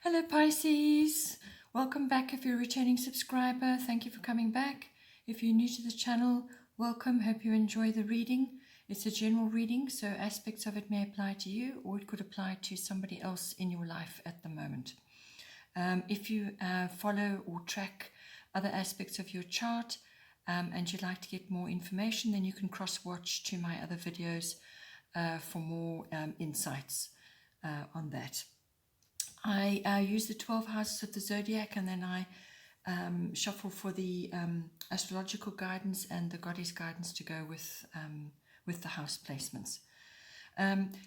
Hello Pisces, welcome back. If you're a returning subscriber, thank you for coming back. If you're new to the channel, welcome. Hope you enjoy the reading. It's a general reading, so aspects of it may apply to you or it could apply to somebody else in your life at the moment. If you follow or track other aspects of your chart and you'd like to get more information, then you can cross-watch to my other videos for more insights on that. I use the 12 houses of the zodiac, and then I shuffle for the astrological guidance and the goddess guidance to go with the house placements.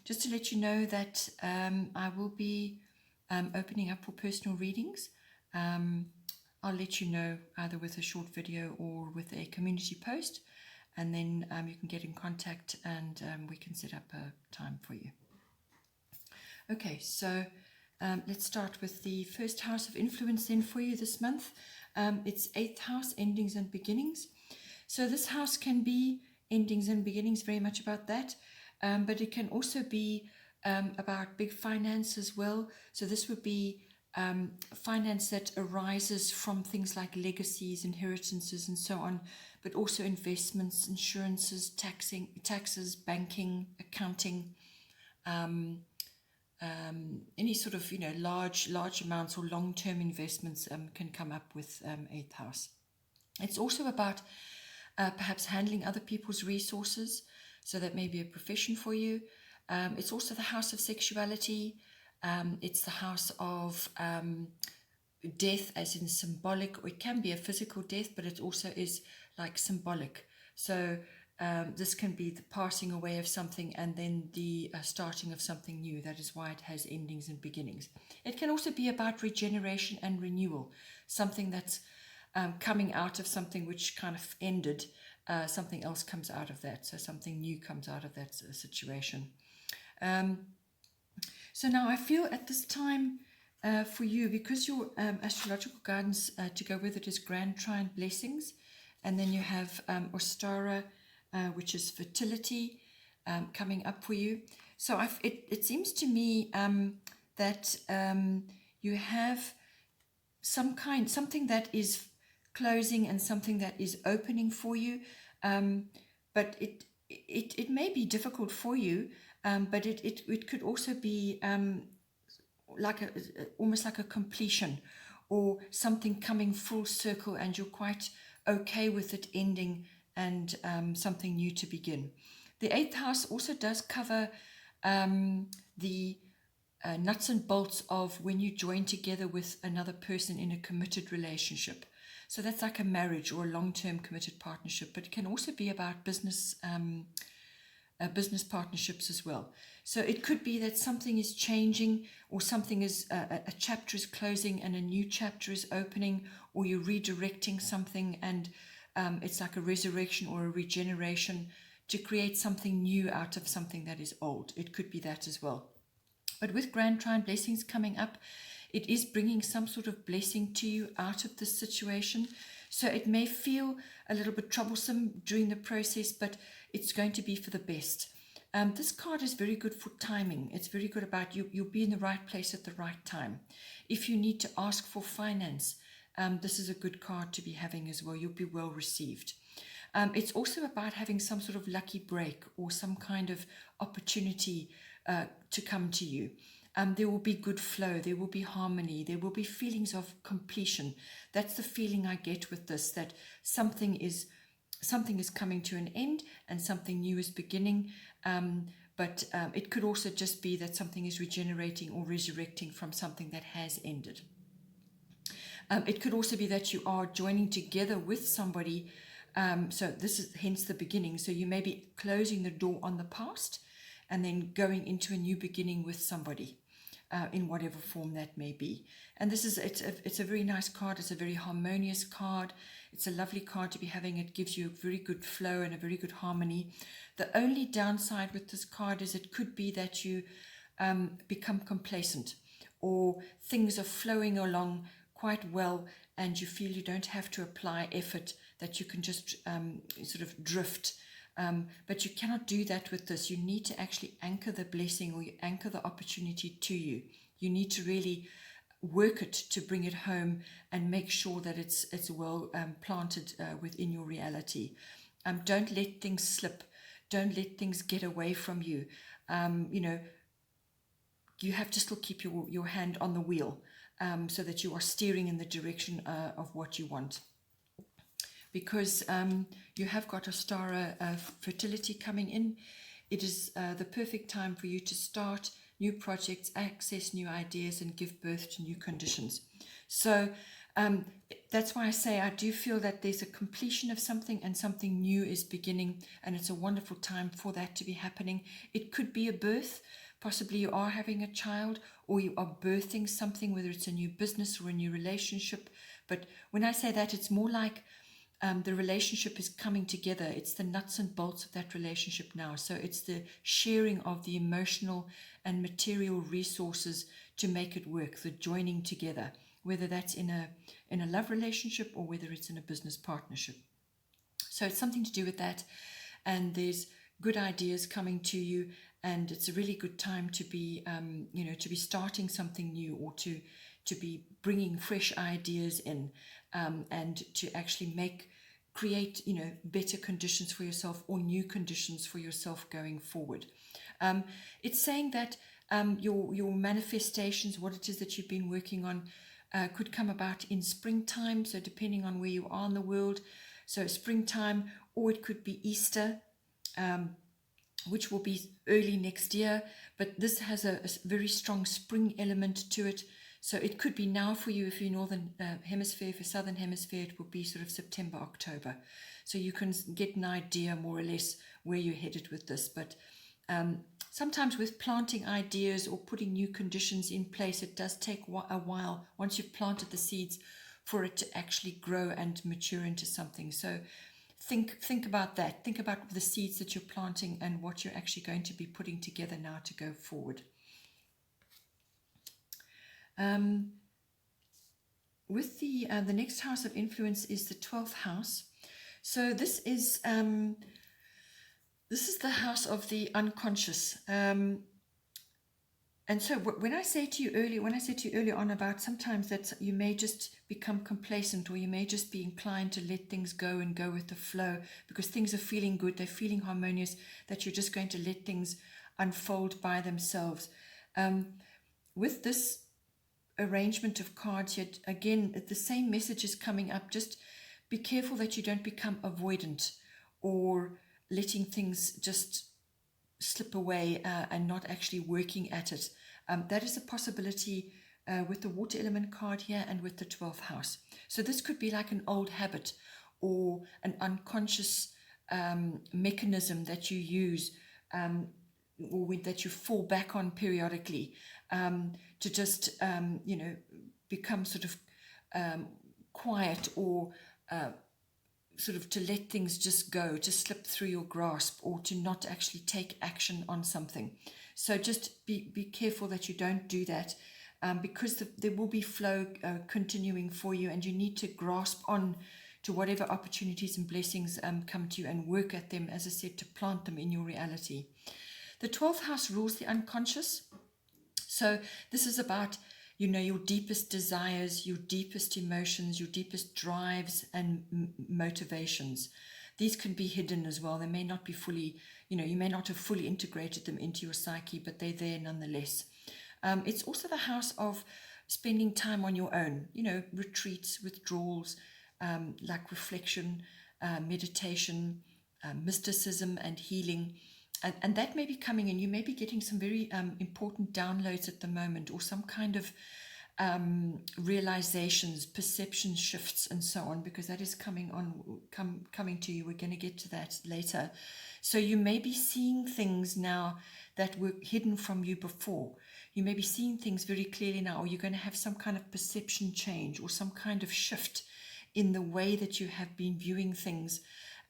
Just to let you know that I will be opening up for personal readings. I'll let you know either with a short video or with a community post, and then you can get in contact and we can set up a time for you. Okay, so let's start with the first house of influence then for you this month. It's 8th house, endings and beginnings. So this house can be endings and beginnings, very much about that. But it can also be about big finance as well. So this would be finance that arises from things like legacies, inheritances and so on, but also investments, insurances, taxes, banking, accounting, any sort of large amounts or long-term investments can come up with 8th house. It's also about perhaps handling other people's resources, so that may be a profession for you. It's also the house of sexuality. It's the house of death, as in symbolic, or it can be a physical death, but it also is like symbolic. So this can be the passing away of something and then the starting of something new. That is why it has endings and beginnings. It can also be about regeneration and renewal, something that's coming out of something which kind of ended. Something else comes out of that, so something new comes out of that situation. So now I feel at this time for you, because your astrological guidance to go with it is Grand Trine Blessings, and then you have Ostara, which is fertility, coming up for you. So it seems to me that you have something that is closing and something that is opening for you, but it may be difficult for you, but it could also be like almost like a completion or something coming full circle, and you're quite okay with it ending and something new to begin. The 8th house also does cover the nuts and bolts of when you join together with another person in a committed relationship. So that's like a marriage or a long-term committed partnership, but it can also be about business partnerships as well. So it could be that something is changing, or something is a chapter is closing and a new chapter is opening, or you're redirecting something and it's like a resurrection or a regeneration to create something new out of something that is old. It could be that as well. But with Grand Trine Blessings coming up, it is bringing some sort of blessing to you out of this situation. So it may feel a little bit troublesome during the process, but it's going to be for the best. This card is very good for timing. It's very good about you'll be in the right place at the right time. If you need to ask for finance, this is a good card to be having as well. You'll be well received. It's also about having some sort of lucky break or some kind of opportunity to come to you. There will be good flow, there will be harmony, there will be feelings of completion. That's the feeling I get with this, that something is coming to an end and something new is beginning. But it could also just be that something is regenerating or resurrecting from something that has ended. It could also be that you are joining together with somebody. So this is hence the beginning. So you may be closing the door on the past and then going into a new beginning with somebody. In whatever form that may be. And this is it's a very nice card. It's a very harmonious card. It's a lovely card to be having. It gives you a very good flow and a very good harmony. The only downside with this card is it could be that you become complacent, or things are flowing along quite well and you feel you don't have to apply effort, that you can just sort of drift. But you cannot do that with this. You need to actually anchor the blessing, or you anchor the opportunity to you. You need to really work it to bring it home and make sure that it's well planted within your reality. Don't let things slip. Don't let things get away from you. You have to still keep your hand on the wheel so that you are steering in the direction of what you want. Because you have got a star fertility coming in, it is the perfect time for you to start new projects, access new ideas, and give birth to new conditions. So that's why I say I do feel that there's a completion of something and something new is beginning, and it's a wonderful time for that to be happening. It could be a birth. Possibly you are having a child, or you are birthing something, whether it's a new business or a new relationship. But when I say that, it's more like the relationship is coming together. It's the nuts and bolts of that relationship now. So it's the sharing of the emotional and material resources to make it work, the joining together, whether that's in a love relationship or whether it's in a business partnership. So it's something to do with that. And there's good ideas coming to you, and it's a really good time to be, to be starting something new, or to be bringing fresh ideas in, and to actually create better conditions for yourself, or new conditions for yourself going forward. It's saying that your manifestations, what it is that you've been working on, could come about in springtime. So depending on where you are in the world, so springtime, or it could be Easter, which will be early next year, but this has a very strong spring element to it. So it could be now for you if you're northern hemisphere. For southern hemisphere, it will be sort of September, October. So you can get an idea more or less where you're headed with this. But sometimes with planting ideas or putting new conditions in place, it does take a while, once you've planted the seeds, for it to actually grow and mature into something. So think about that. Think about the seeds that you're planting and what you're actually going to be putting together now to go forward. With the next house of influence is the 12th house. So this is the house of the unconscious. And so when I say to you earlier on about sometimes that you may just become complacent, or you may just be inclined to let things go and go with the flow because things are feeling good, they're feeling harmonious, that you're just going to let things unfold by themselves. With this arrangement of cards, yet again the same message is coming up. Just be careful that you don't become avoidant, or letting things just slip away and not actually working at it. That is a possibility with the water element card here and with the 12th house. So this could be like an old habit or an unconscious mechanism that you use, or that you fall back on periodically, to just become sort of quiet, or sort of to let things just go, to slip through your grasp, or to not actually take action on something. So just be careful that you don't do that, because there will be flow continuing for you, and you need to grasp on to whatever opportunities and blessings come to you and work at them, as I said, to plant them in your reality. The 12th house rules the unconscious. So this is about, your deepest desires, your deepest emotions, your deepest drives and motivations. These can be hidden as well. They may not be fully, you may not have fully integrated them into your psyche, but they're there nonetheless. It's also the house of spending time on your own, retreats, withdrawals, like reflection, meditation, mysticism and healing. And that may be coming in. You may be getting some very important downloads at the moment, or some kind of realizations, perception shifts, and so on, because that is coming to you. We're going to get to that later. So you may be seeing things now that were hidden from you before. You may be seeing things very clearly now, or you're going to have some kind of perception change, or some kind of shift in the way that you have been viewing things.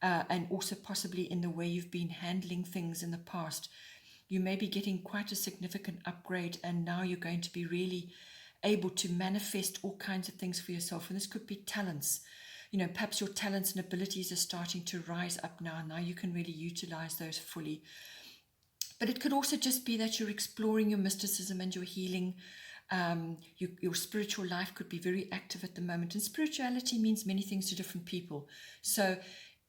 And also possibly in the way you've been handling things in the past. You may be getting quite a significant upgrade, and now you're going to be really able to manifest all kinds of things for yourself. And this could be talents. Perhaps your talents and abilities are starting to rise up now. Now you can really utilize those fully. But it could also just be that you're exploring your mysticism and your healing. Your spiritual life could be very active at the moment. And spirituality means many things to different people. So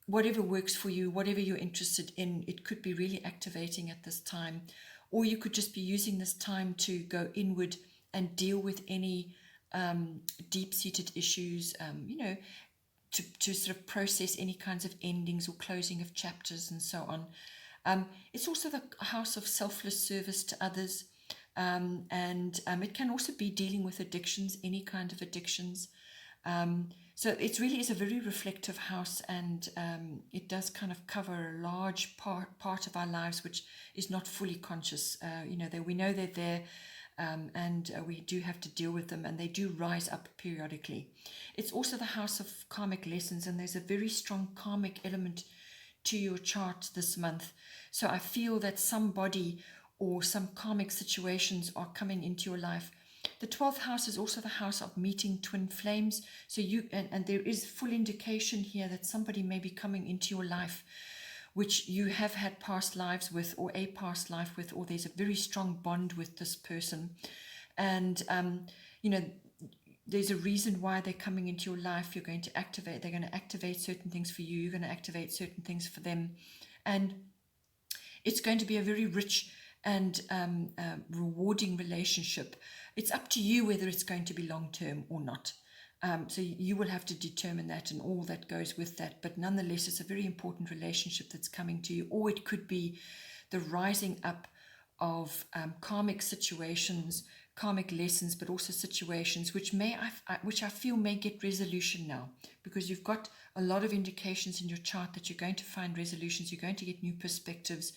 whatever works for you, whatever you're interested in, it could be really activating at this time. Or you could just be using this time to go inward and deal with any deep-seated issues, to sort of process any kinds of endings or closing of chapters and so on. It's also the house of selfless service to others, and it can also be dealing with addictions, any kind of addictions. So it really is a very reflective house, and it does kind of cover a large part of our lives which is not fully conscious. We know they're there, and we do have to deal with them, and they do rise up periodically. It's also the house of karmic lessons, and there's a very strong karmic element to your chart this month. So I feel that somebody or some karmic situations are coming into your life. The 12th house is also the house of meeting twin flames. So and there is full indication here that somebody may be coming into your life which you have had past lives with, or a past life with, or there's a very strong bond with this person. And, there's a reason why they're coming into your life. They're going to activate certain things for you. You're going to activate certain things for them. And it's going to be a very rich and rewarding relationship. It's up to you whether it's going to be long-term or not. So you will have to determine that and all that goes with that. But nonetheless, it's a very important relationship that's coming to you. Or it could be the rising up of karmic situations, karmic lessons, but also situations which I feel may get resolution now, because you've got a lot of indications in your chart that you're going to find resolutions, you're going to get new perspectives,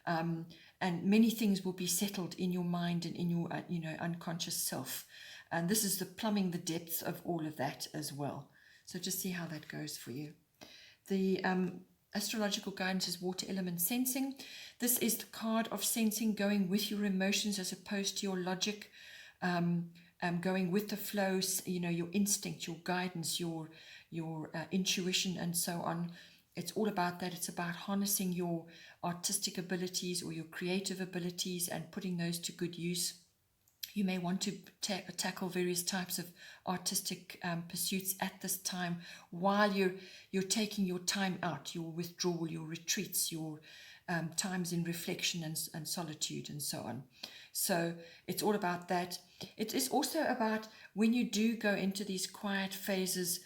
and many things will be settled in your mind and in your unconscious self. And this is the plumbing the depths of all of that as well. So just see how that goes for you. The astrological guidance is water element sensing. This is the card of sensing, going with your emotions as opposed to your logic, going with the flows, your instinct, your guidance, your intuition, and so on. It's all about that. It's about harnessing your artistic abilities or your creative abilities and putting those to good use. You may want to tackle various types of artistic pursuits at this time while you're taking your time out, your withdrawal, your retreats, your times in reflection and solitude and so on. So it's all about that. It is also about when you do go into these quiet phases,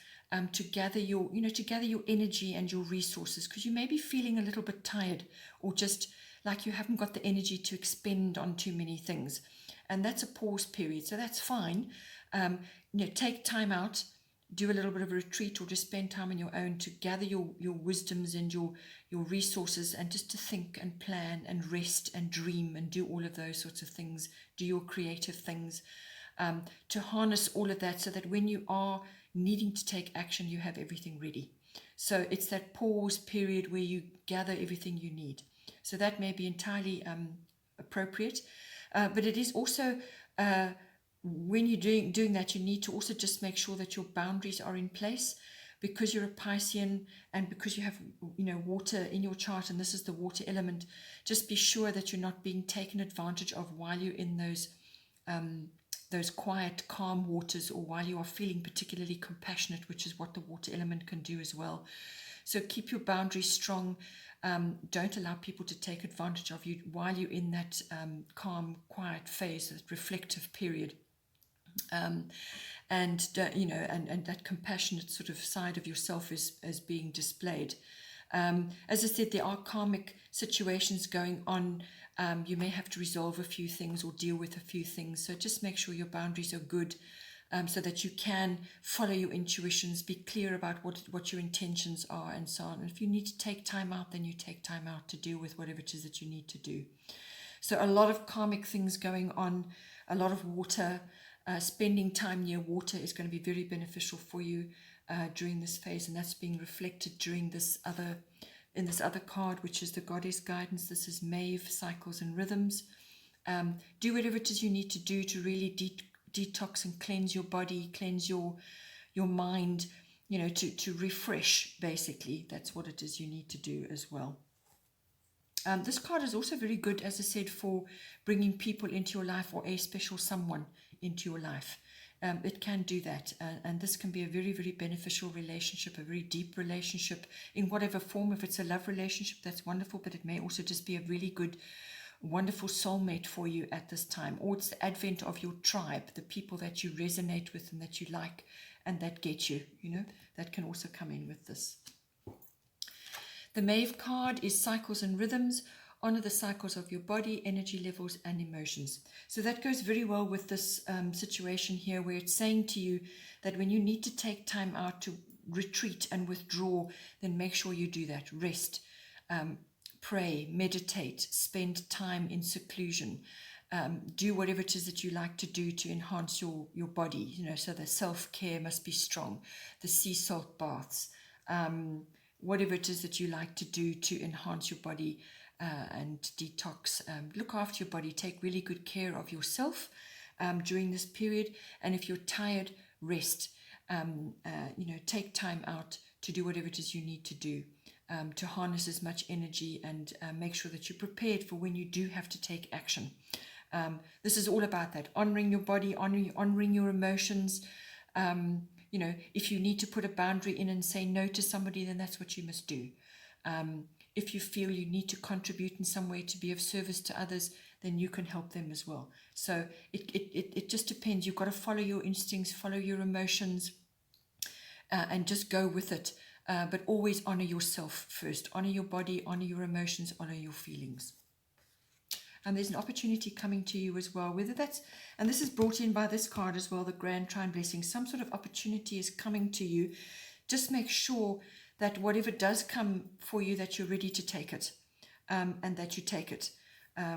to gather your energy and your resources, because you may be feeling a little bit tired or just like you haven't got the energy to expend on too many things. And that's a pause period, so that's fine. Take time out, do a little bit of a retreat, or just spend time on your own to gather your wisdoms and your resources, and just to think and plan and rest and dream and do all of those sorts of things, do your creative things, to harness all of that so that when you are needing to take action, you have everything ready. So it's that pause period where you gather everything you need. So that may be entirely appropriate. But it is also, when you're doing that, you need to also just make sure that your boundaries are in place, because you're a Piscean and because you have, water in your chart, and this is the water element. Just be sure that you're not being taken advantage of while you're in those quiet, calm waters, or while you are feeling particularly compassionate, which is what the water element can do as well. So keep your boundaries strong. Don't allow people to take advantage of you while you're in that calm, quiet phase, that reflective period, and that compassionate sort of side of yourself is being displayed. As I said, there are karmic situations going on. You may have to resolve a few things or deal with a few things. So just make sure your boundaries are good. So that you can follow your intuitions, be clear about what your intentions are, and so on. And if you need to take time out, then you take time out to deal with whatever it is that you need to do. So a lot of karmic things going on, a lot of water. Spending time near water is going to be very beneficial for you during this phase, and that's being reflected during this other card, which is the Goddess Guidance. This is Maeve, Cycles and Rhythms. Do whatever it is you need to do to really detox and cleanse your body, cleanse your mind, to refresh, basically. That's what it is you need to do as well. This card is also very good, as I said, for bringing people into your life, or a special someone into your life. It can do that, and this can be a very, very beneficial relationship, a very deep relationship in whatever form. If it's a love relationship, that's wonderful, but it may also just be a really good, wonderful soulmate for you at this time. Or it's the advent of your tribe, the people that you resonate with and that you like and that get you, that can also come in with this. The Maeve card is cycles and rhythms. Honor the cycles of your body, energy levels, and emotions. So that goes very well with this situation here, where it's saying to you that when you need to take time out to retreat and withdraw, then make sure you do that. Rest, pray, meditate, spend time in seclusion. Do whatever it is that you like to do to enhance your body. So the self-care must be strong. The sea salt baths, whatever it is that you like to do to enhance your body. And detox, look after your body, take really good care of yourself during this period. And if you're tired, rest. Take time out to do whatever it is you need to do to harness as much energy and make sure that you're prepared for when you do have to take action. This is all about that, honoring your body, honoring your emotions. If you need to put a boundary in and say no to somebody, then that's what you must do. If you feel you need to contribute in some way to be of service to others, then you can help them as well. So it just depends. You've got to follow your instincts, follow your emotions, and just go with it. But always honor yourself first. Honor your body, honor your emotions, honor your feelings. And there's an opportunity coming to you as well, whether that's, and this is brought in by this card as well, the Grand Trine Blessing. Some sort of opportunity is coming to you. Just make sure that whatever does come for you, that you're ready to take it, and that you take it,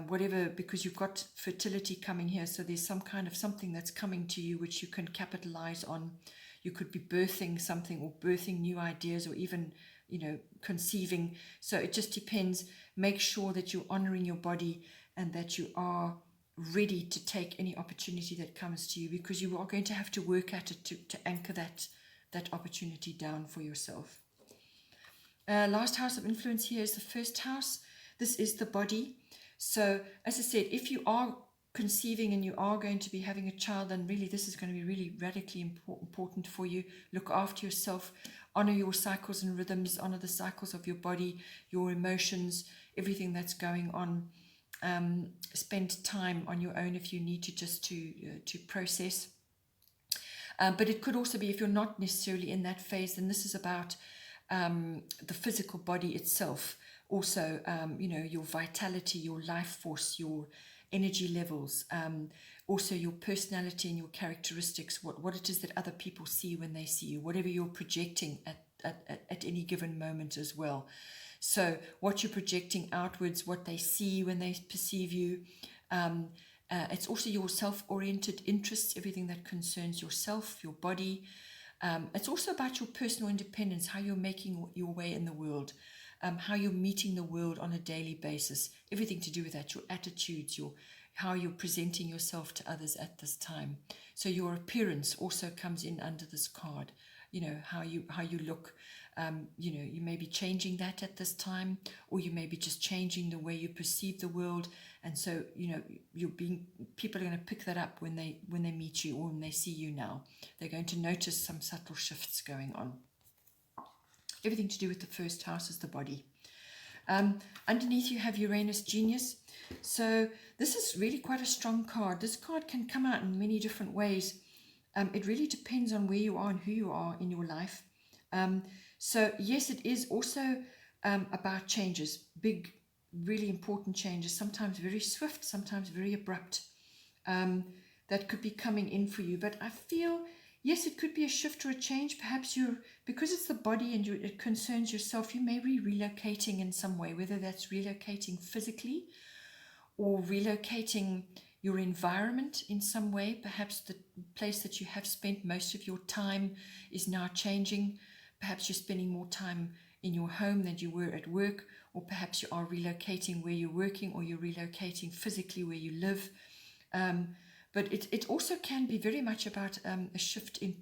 whatever, because you've got fertility coming here. So there's some kind of something that's coming to you which you can capitalize on. You could be birthing something or birthing new ideas or even, conceiving. So it just depends. Make sure that you're honoring your body and that you are ready to take any opportunity that comes to you, because you are going to have to work at it to anchor that opportunity down for yourself. Last house of influence here is the first house. This is the body. So as I said, if you are conceiving and you are going to be having a child, then really this is going to be really radically important for you. Look after yourself, honor your cycles and rhythms, honor the cycles of your body, your emotions, everything that's going on. Spend time on your own if you need to, just to process. But it could also be, if you're not necessarily in that phase, then this is about the physical body itself. Also, your vitality, your life force, your energy levels, also your personality and your characteristics, what it is that other people see when they see you, whatever you're projecting at any given moment as well. So what you're projecting outwards, what they see when they perceive you. It's also your self-oriented interests, everything that concerns yourself, your body. It's also about your personal independence, how you're making your way in the world, how you're meeting the world on a daily basis, everything to do with that, your attitudes, how you're presenting yourself to others at this time. So your appearance also comes in under this card, how you look. You may be changing that at this time, or you may be just changing the way you perceive the world. And so, people are going to pick that up when they meet you or when they see you now. They're going to notice some subtle shifts going on. Everything to do with the first house is the body. Underneath you have Uranus Genius. So this is really quite a strong card. This card can come out in many different ways. It really depends on where you are and who you are in your life. So yes, it is also about changes, big, really important changes, sometimes very swift, sometimes very abrupt, that could be coming in for you. But I feel, yes, it could be a shift or a change. Perhaps because it's the body and it concerns yourself, you may be relocating in some way, whether that's relocating physically or relocating your environment in some way. Perhaps the place that you have spent most of your time is now changing. Perhaps you're spending more time in your home than you were at work, or perhaps you are relocating where you're working, or you're relocating physically where you live. But it also can be very much about a shift in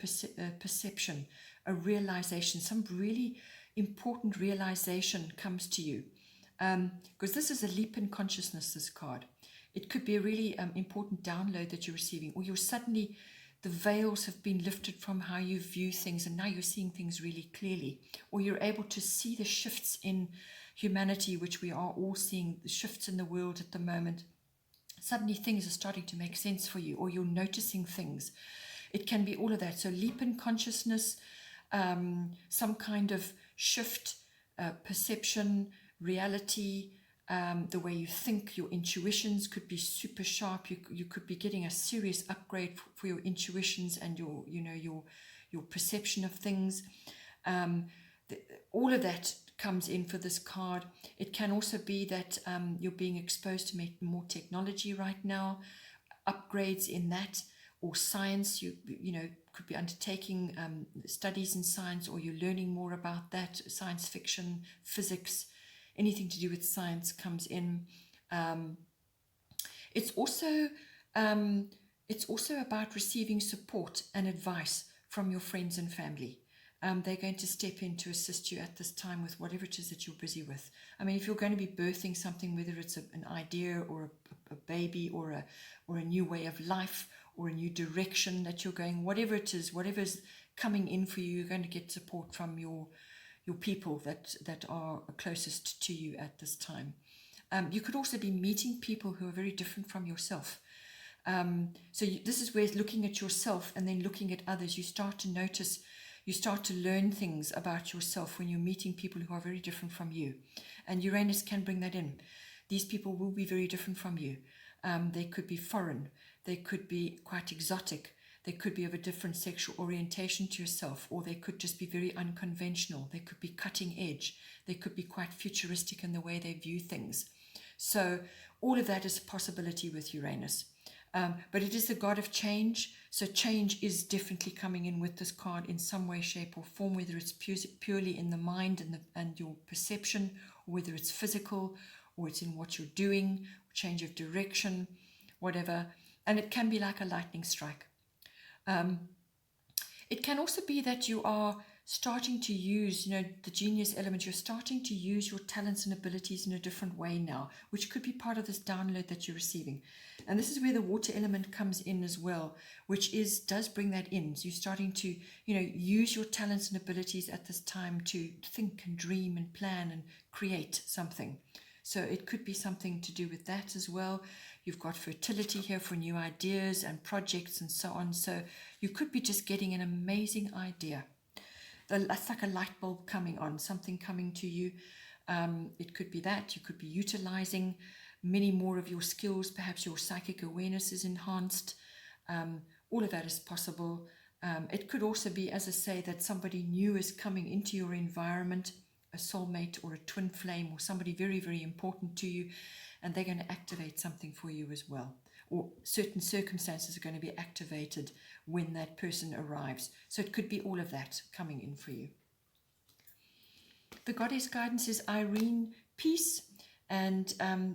perception, a realization, some really important realization comes to you. Because this is a leap in consciousness, this card. It could be a really important download that you're receiving, or you're suddenly, the veils have been lifted from how you view things, and now you're seeing things really clearly, or you're able to see the shifts in humanity, which we are all seeing, the shifts in the world at the moment. Suddenly things are starting to make sense for you, or you're noticing things. It can be all of that. So leap in consciousness, some kind of shift, perception, reality, the way you think. Your intuitions could be super sharp. You could be getting a serious upgrade for your intuitions and your perception of things. All of that comes in for this card. It can also be that you're being exposed to more technology right now, upgrades in that, or science. You could be undertaking studies in science, or you're learning more about that. Science fiction, physics, anything to do with science comes in. It's also about receiving support and advice from your friends and family. They're going to step in to assist you at this time with whatever it is that you're busy with. I mean, if you're going to be birthing something, whether it's an idea or a baby or a new way of life or a new direction that you're going, whatever it is, whatever's coming in for you, you're going to get support from your people that are closest to you at this time. You could also be meeting people who are very different from yourself. This is where looking at yourself and then looking at others, you start to notice, you start to learn things about yourself when you're meeting people who are very different from you. And Uranus can bring that in. These people will be very different from you. They could be foreign. They could be quite exotic. They could be of a different sexual orientation to yourself, or they could just be very unconventional. They could be cutting edge. They could be quite futuristic in the way they view things. So all of that is a possibility with Uranus. But it is the god of change, so change is definitely coming in with this card in some way, shape or form, whether it's purely in the mind and your perception, or whether it's physical, or it's in what you're doing, change of direction, whatever. And it can be like a lightning strike. It can also be that you are starting to use, the genius element. You're starting to use your talents and abilities in a different way now, which could be part of this download that you're receiving. And this is where the water element comes in as well, which does bring that in. So you're starting to, use your talents and abilities at this time to think and dream and plan and create something. So it could be something to do with that as well. You've got fertility here for new ideas and projects and so on. So you could be just getting an amazing idea. That's like a light bulb coming on, something coming to you. It could be that. You could be utilizing many more of your skills. Perhaps your psychic awareness is enhanced. All of that is possible. It could also be, as I say, that somebody new is coming into your environment, a soulmate or a twin flame or somebody very, very important to you, and they're going to activate something for you as well. Or certain circumstances are going to be activated when that person arrives. So it could be all of that coming in for you. The goddess guidance is Irene, peace, and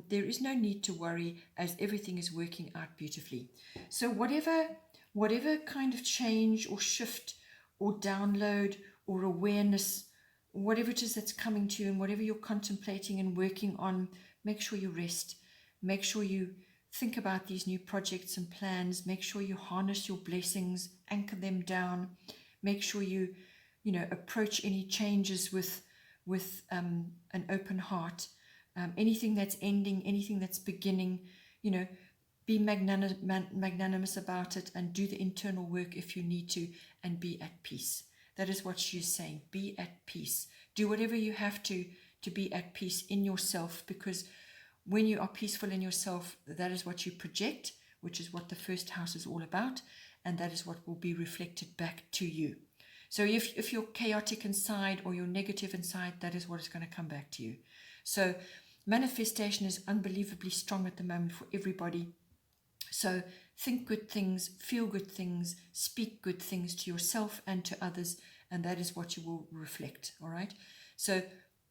there is no need to worry as everything is working out beautifully. So whatever kind of change or shift or download or awareness, whatever it is that's coming to you and whatever you're contemplating and working on, make sure you rest. Make sure you think about these new projects and plans. Make sure you harness your blessings, anchor them down. Make sure you approach any changes with an open heart. Anything that's ending, anything that's beginning, be magnanimous about it and do the internal work if you need to, and be at peace. That is what she's saying. Be at peace. Do whatever you have to be at peace in yourself, because when you are peaceful in yourself, that is what you project, which is what the first house is all about, and that is what will be reflected back to you. So if you're chaotic inside or you're negative inside, that is what is going to come back to you. So manifestation is unbelievably strong at the moment for everybody. So think good things, feel good things, speak good things to yourself and to others, and that is what you will reflect, all right? So,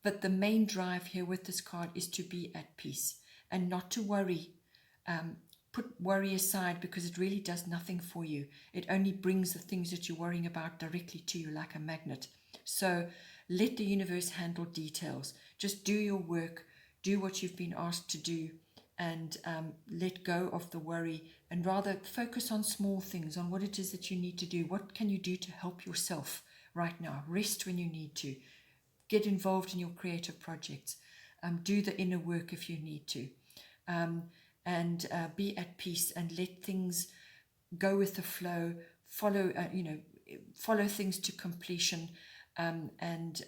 but the main drive here with this card is to be at peace and not to worry. Put worry aside, because it really does nothing for you. It only brings the things that you're worrying about directly to you like a magnet. So let the universe handle details. Just do your work, do what you've been asked to do, and let go of the worry, and rather focus on small things, on what it is that you need to do. What can you do to help yourself right now? Rest when you need to. Get involved in your creative projects. Do the inner work if you need to. And be at peace and let things go with the flow. Follow things to completion, and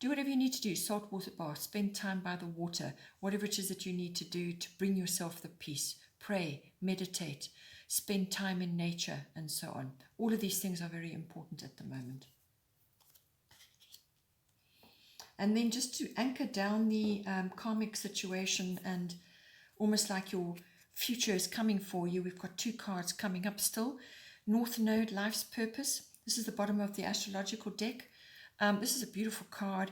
do whatever you need to do. Saltwater bath, spend time by the water, whatever it is that you need to do to bring yourself the peace. Pray, meditate, spend time in nature, and so on. All of these things are very important at the moment. And then just to anchor down the karmic situation, and almost like your future is coming for you, we've got 2 cards coming up still. North Node, Life's Purpose. This is the bottom of the astrological deck. This is a beautiful card.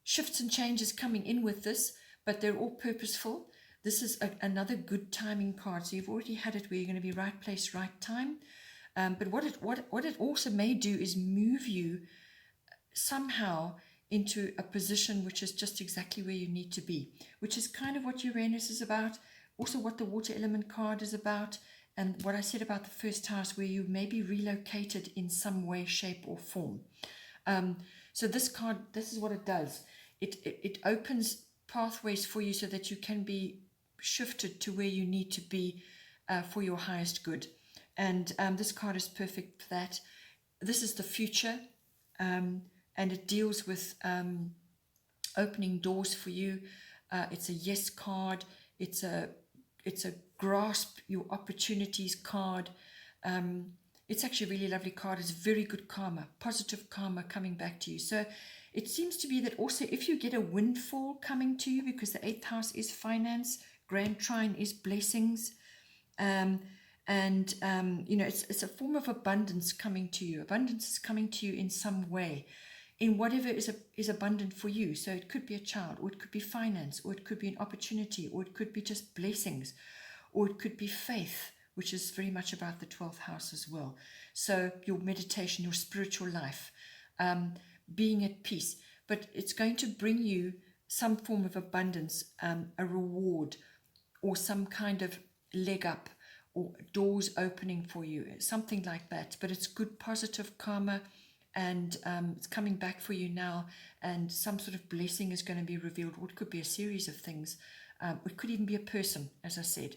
Shifts and changes coming in with this, but they're all purposeful. This is another good timing card. So you've already had it where you're going to be right place, right time. But what it also may do is move you somehow into a position which is just exactly where you need to be, which is kind of what Uranus is about, also what the water element card is about, and what I said about the first house, where you may be relocated in some way, shape, or form. So this card, this is what it does. It opens pathways for you so that you can be shifted to where you need to be for your highest good. And this card is perfect for that. This is the future, and it deals with opening doors for you. It's a yes card. It's a grasp your opportunities card. It's actually a really lovely card. It's very good karma, positive karma coming back to you. So it seems to be that also if you get a windfall coming to you, because the 8th house is finance, Grand Trine is blessings, it's a form of abundance coming to you. Abundance is coming to you in some way, in whatever is abundant for you. So it could be a child, or it could be finance, or it could be an opportunity, or it could be just blessings, or it could be faith, which is very much about the 12th house as well. So your meditation, your spiritual life, being at peace. But it's going to bring you some form of abundance, a reward, or some kind of leg up, or doors opening for you, something like that. But it's good, positive karma, and it's coming back for you now, and some sort of blessing is going to be revealed, or it could be a series of things. It could even be a person, as I said.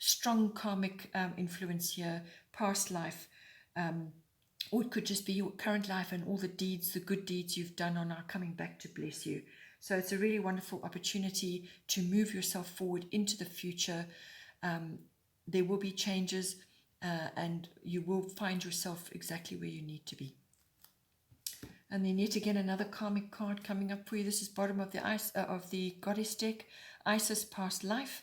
Strong karmic influence here, past life, or it could just be your current life, and all the deeds, the good deeds you've done are now coming back to bless you. So it's a really wonderful opportunity to move yourself forward into the future. There will be changes, and you will find yourself exactly where you need to be. And then yet again, another karmic card coming up for you. This is bottom of the goddess deck, Isis, past life.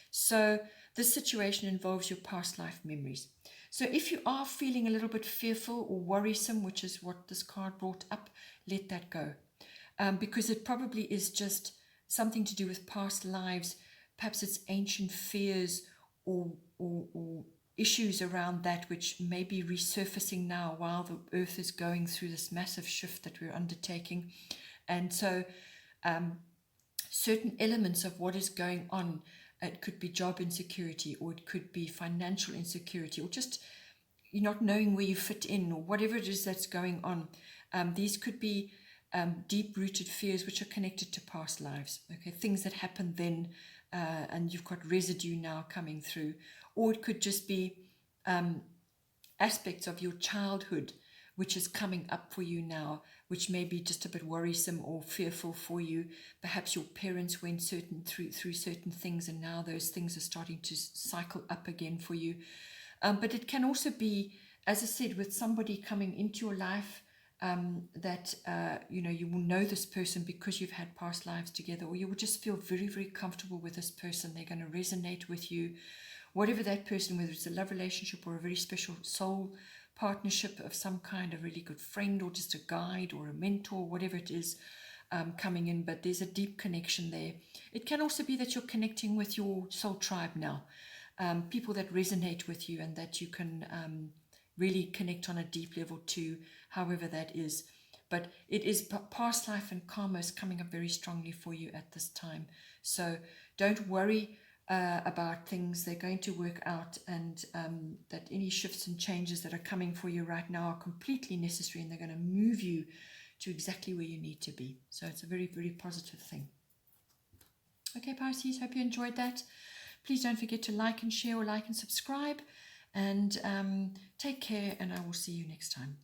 So this situation involves your past life memories. So if you are feeling a little bit fearful or worrisome, which is what this card brought up, let that go. Because it probably is just something to do with past lives. Perhaps it's ancient fears or issues around that which may be resurfacing now while the earth is going through this massive shift that we're undertaking. And so certain elements of what is going on, it could be job insecurity, or it could be financial insecurity, or just you're not knowing where you fit in, or whatever it is that's going on. These could be deep-rooted fears which are connected to past lives, okay, things that happened then, and you've got residue now coming through. Or it could just be aspects of your childhood which is coming up for you now, which may be just a bit worrisome or fearful for you. Perhaps your parents went through certain things, and now those things are starting to cycle up again for you. But it can also be, as I said, with somebody coming into your life, that you will know this person because you've had past lives together, or you will just feel very, very comfortable with this person. They're going to resonate with you, whatever that person, whether it's a love relationship or a very special soul partnership of some kind, a really good friend, or just a guide or a mentor, whatever it is coming in. But there's a deep connection there. It can also be that you're connecting with your soul tribe now, people that resonate with you and that you can really connect on a deep level to, however that is. But it is past life and karma is coming up very strongly for you at this time. So don't worry about things. They're going to work out, and that any shifts and changes that are coming for you right now are completely necessary, and they're going to move you to exactly where you need to be. So it's a very, very positive thing. Okay, Pisces, hope you enjoyed that. Please don't forget to like and share, or like and subscribe, and take care, and I will see you next time.